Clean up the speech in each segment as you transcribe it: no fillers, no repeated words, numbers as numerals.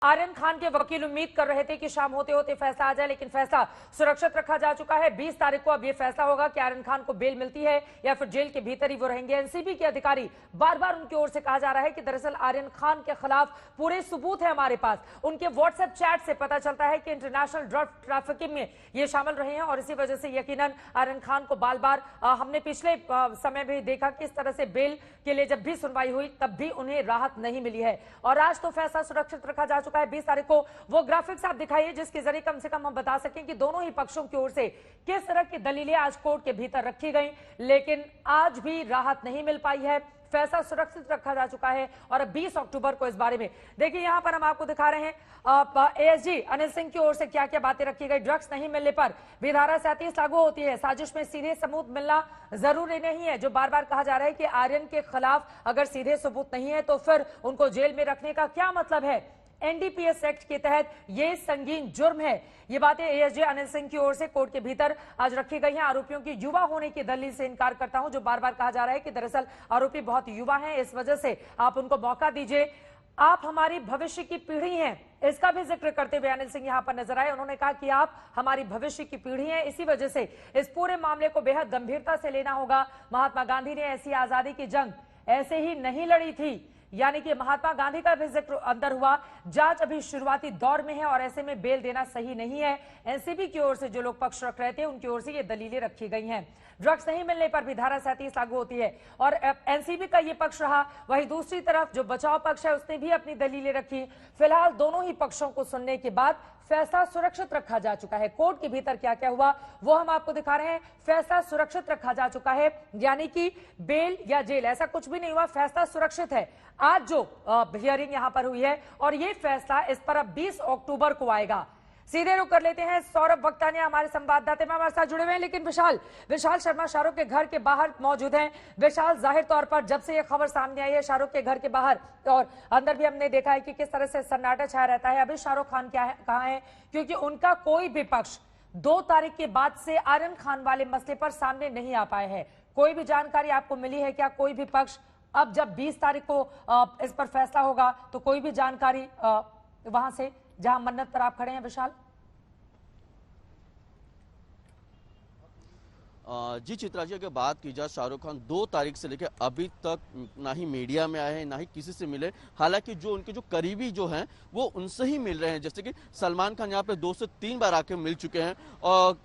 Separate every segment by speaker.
Speaker 1: आर्यन खान के वकील उम्मीद कर रहे थे कि शाम होते होते फैसला आ जाए, लेकिन फैसला सुरक्षित रखा जा चुका है। 20 तारीख को अब यह फैसला होगा कि आर्यन खान को बेल मिलती है या फिर जेल के भीतर ही वो रहेंगे। एनसीबी के अधिकारी बार बार उनकी ओर से कहा जा रहा है कि दरअसल आर्यन खान के खिलाफ पूरे सबूत है हमारे पास। उनके व्हाट्सएप चैट से पता चलता है कि इंटरनेशनल ड्रग ट्रैफिकिंग में ये शामिल रहे हैं और इसी वजह से यकीनन आर्यन खान को बार बार हमने पिछले समय भी देखा कि इस तरह से बेल के लिए जब भी सुनवाई हुई तब भी उन्हें राहत नहीं मिली है। और आज तो फैसला सुरक्षित रखा जा चुका है। 20 तारीख को वो ग्राफिक्स आप दिखाइए जिसके जरिए कम से कम हम बता सकें कि दोनों ही पक्षों की ओर से किस तरह की दलीलें आज कोर्ट के भीतर रखी गई, लेकिन आज भी राहत नहीं मिल पाई है। फैसला सुरक्षित रखा जा चुका है और अब 20 अक्टूबर को इस बारे में देखिए यहां पर हम आपको दिखा रहे हैं एएसजी अनिल सिंह की ओर से क्या क्या बातें रखी गई। ड्रग्स नहीं मिलने पर विधारा 37 लागू होती है। साजिश में सीधे सबूत मिलना जरूरी नहीं है। जो बार बार कहा जा रहा है कि आर्यन के खिलाफ अगर सीधे सबूत नहीं है तो फिर उनको जेल में रखने का क्या मतलब है। एनडीपीएस एक्ट के तहत यह संगीन जुर्म है। ये बातें एएसजे अनिल सिंह की ओर से कोर्ट के भीतर आज रखी गई हैं। आरोपियों की युवा होने की दलील से इनकार करता हूं। जो बार बार कहा जा रहा है कि दरअसल आरोपी बहुत युवा हैं, इस वजह से आप उनको मौका दीजिए। आप हमारी भविष्य की पीढ़ी हैं, इसका भी जिक्र करते हुए अनिल सिंह यहां पर नजर आए। उन्होंने कहा कि आप हमारी भविष्य की पीढ़ी हैं, इसी वजह से इस पूरे मामले को बेहद गंभीरता से लेना होगा। महात्मा गांधी ने ऐसी आजादी की जंग ऐसे ही नहीं लड़ी थी, यानी कि महात्मा गांधी का भी जिक्र अंदर हुआ। जांच अभी शुरुआती दौर में है और ऐसे में बेल देना सही नहीं है। एनसीबी की ओर से जो लोग पक्ष रख रहे थे उनकी ओर से ये दलीलें रखी गई हैं। ड्रग्स नहीं मिलने पर भी धारा 37 लागू होती है और एनसीबी का ये पक्ष रहा। वहीं दूसरी तरफ जो बचाव पक्ष है उसने भी अपनी दलीलें रखी। फिलहाल दोनों ही पक्षों को सुनने के बाद फैसला सुरक्षित रखा जा चुका है। कोर्ट के भीतर क्या क्या हुआ वो हम आपको दिखा रहे हैं। फैसला सुरक्षित रखा जा चुका है, यानी कि बेल या जेल ऐसा कुछ भी नहीं हुआ, फैसला सुरक्षित है। आज जो हियरिंग यहां पर हुई है और ये फैसला इस पर अब 20 अक्टूबर को आएगा। सीधे रुख कर लेते हैं। सौरभ वक्तानिया हमारे संवाददाता में हमारे साथ जुड़े हुए हैं, लेकिन विशाल शर्मा शाहरुख के घर के बाहर मौजूद हैं। विशाल, जाहिर तौर पर जब से ये खबर सामने आई है शाहरुख के घर के बाहर और अंदर भी हमने देखा है कि किस तरह से सन्नाटा छाया रहता है। अभी शाहरुख खान कहाँ है, क्योंकि उनका कोई भी पक्ष 2 तारीख के बाद से आर्यन खान वाले मसले पर सामने नहीं आ पाए हैं। कोई भी जानकारी आपको मिली है क्या? कोई भी पक्ष अब जब 20 तारीख को इस पर फैसला होगा तो कोई भी जानकारी वहां से जहां मन्नत पर आप खड़े हैं विशाल?
Speaker 2: जी चित्रा जी, अगर बात की जाए शाहरुख खान 2 तारीख से लेकर अभी तक ना ही मीडिया में आए हैं ना ही किसी से मिले। हालांकि जो उनके जो करीबी जो हैं वो उनसे ही मिल रहे हैं। जैसे कि सलमान खान यहाँ पे 2 से 3 बार आके मिल चुके हैं और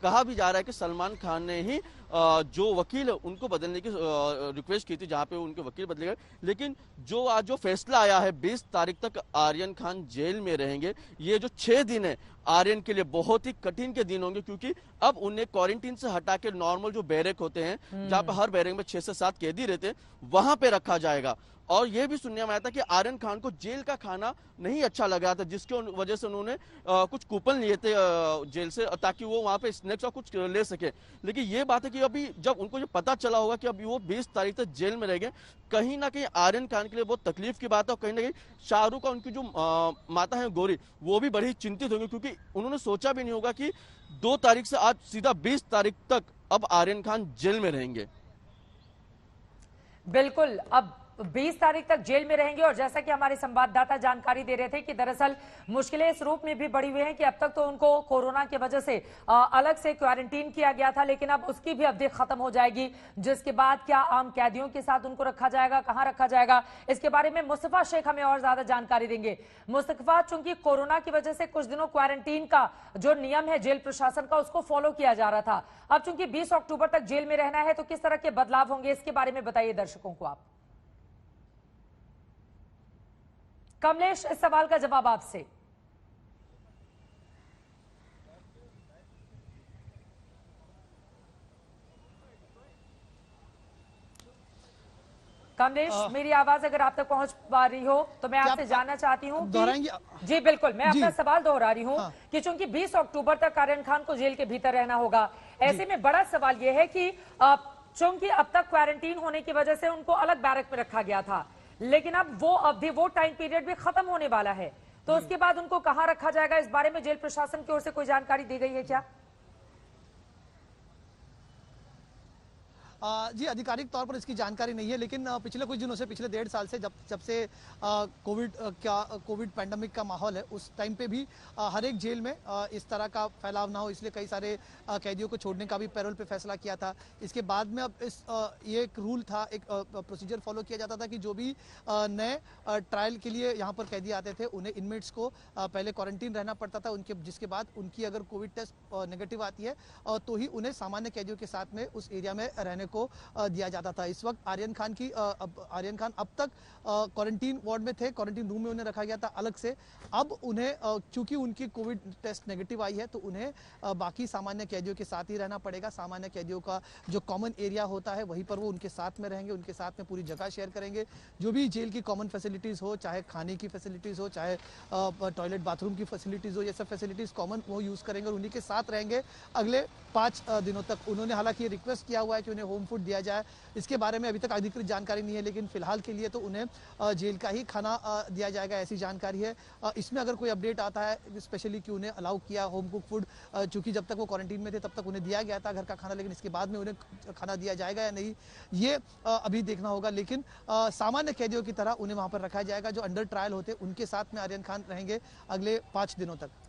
Speaker 2: कहा भी जा रहा है कि सलमान खान ने ही जो वकील है उनको बदलने की रिक्वेस्ट की थी, जहाँ पे उनके वकील बदले गए। लेकिन जो आज जो फैसला आया है 20 तारीख तक आर्यन खान जेल में रहेंगे, ये जो 6 दिन है आर्यन के लिए बहुत ही कठिन के दिन होंगे, क्योंकि अब उन्हें क्वारंटीन से हटा के नॉर्मल जो बैरक होते हैं जहाँ पे हर बैरक में 6 से 7 कैदी रहते हैं वहां पे रखा जाएगा। और यह भी सुनने में आया था कि आर्यन खान को जेल का खाना नहीं अच्छा लगा था, जिसकी वजह से उन्होंने कुछ कूपन लिए थे जेल से ताकि वो वहां पे स्नैक्स और कुछ ले सके। लेकिन ये बात है कि अभी जब उनको जो पता चला होगा कि अभी वो 20 तारीख तक जेल में रहेंगे, कहीं ना कहीं आर्यन खान के लिए बहुत तकलीफ की बात है। और कहीं ना कहीं शाहरुख और उनकी जो माता है गौरी, वो भी बड़ी चिंतित होंगी, क्योंकि उन्होंने सोचा भी नहीं होगा कि 2 तारीख से आज सीधा 20 तारीख तक अब आर्यन खान जेल में रहेंगे।
Speaker 1: बिल्कुल, अब 20 तारीख तक जेल में रहेंगे। और जैसा कि हमारे संवाददाता जानकारी दे रहे थे कि दरअसल मुश्किलें इस रूप में भी बढ़ी हुई हैं कि अब तक तो उनको कोरोना की वजह से अलग से क्वारंटीन किया गया था, लेकिन अब उसकी भी अवधि खत्म हो जाएगी, जिसके बाद क्या आम कैदियों के साथ उनको रखा जाएगा, कहां रखा जाएगा, इसके बारे में मुस्तफा शेख हमें और ज्यादा जानकारी देंगे। मुस्तफा, चूंकि कोरोना की वजह से कुछ दिनों क्वारंटीन का जो नियम है जेल प्रशासन का उसको फॉलो किया जा रहा था, अब चूंकि 20 अक्टूबर तक जेल में रहना है तो किस तरह के बदलाव होंगे, इसके बारे में बताइए दर्शकों को आप। कमलेश, इस सवाल का जवाब आपसे। कमलेश, मेरी आवाज अगर आप तक पहुंच पा रही हो तो मैं आपसे जानना चाहती हूं कि जी बिल्कुल, मैं अपना सवाल दोहरा रही हूं कि चूंकि 20 अक्टूबर तक आर्यन खान को जेल के भीतर रहना होगा, ऐसे में बड़ा सवाल यह है कि चूंकि अब तक क्वारंटीन होने की वजह से उनको अलग बैरक में रखा गया था, लेकिन अब वो अवधि, वो टाइम पीरियड भी खत्म होने वाला है, तो उसके बाद उनको कहां रखा जाएगा, इस बारे में जेल प्रशासन की ओर से कोई जानकारी दी गई है क्या?
Speaker 3: जी, आधिकारिक तौर पर इसकी जानकारी नहीं है, लेकिन पिछले कुछ दिनों से, पिछले 1.5 साल से जब से कोविड पैंडेमिक का माहौल है, उस टाइम पे भी हर एक जेल में इस तरह का फैलाव ना हो, इसलिए कई सारे कैदियों को छोड़ने का भी पैरोल पे फैसला किया था। इसके बाद में अब ये एक रूल था, एक प्रोसीजर फॉलो किया जाता था कि जो भी नए ट्रायल के लिए यहाँ पर कैदी आते थे, उन्हें इनमेट्स को पहले क्वारंटीन रहना पड़ता था, जिसके बाद उनकी अगर कोविड टेस्ट नेगेटिव आती है तो ही उन्हें सामान्य कैदियों के साथ में उस एरिया में रहने को दिया जाता था। इस वक्त आर्यन खान अब तक क्वारंटीन वार्ड में थे, क्वारंटीन रूम में उन्हें रखा गया था अलग से। अब उन्हें चूंकि उनकी कोविड टेस्ट नेगेटिव आई है, तो उन्हें बाकी सामान्य कैदियों के साथ ही रहना पड़ेगा। सामान्य कैदियों का जो कॉमन एरिया होता है, वहीं पर वो उनके साथ में रहेंगे, उनके साथ में पूरी जगह शेयर करेंगे। जो भी जेल की कॉमन फैसिलिटीज हो, चाहे खाने की फैसिलिटीज हो, चाहे टॉयलेट बाथरूम की फैसिलिटीज हो, ये सब फैसिलिटीज कॉमन वो यूज करेंगे और उन्हीं के साथ रहेंगे अगले 5 दिनों तक। उन्होंने हालांकि रिक्वेस्ट किया हुआ है कि उन्हें होम फूड दिया जाए। इसके बारे में अभी तक अधिकृत जानकारी नहीं है, लेकिन फिलहाल के लिए तो उन्हें जेल का ही खाना दिया जाएगा, ऐसी जानकारी है। इसमें अगर कोई अपडेट आता है स्पेशली कि उन्हें अलाउ किया होम कुक फूड, चूंकि जब तक वो क्वारंटीन में थे तब तक उन्हें दिया गया था घर का खाना, लेकिन इसके बाद में उन्हें खाना दिया जाएगा या नहीं, ये अभी देखना होगा। लेकिन सामान्य कैदियों की तरह उन्हें वहां पर रखा जाएगा। जो अंडर ट्रायल होते उनके साथ में आर्यन खान रहेंगे अगले 5 दिनों तक।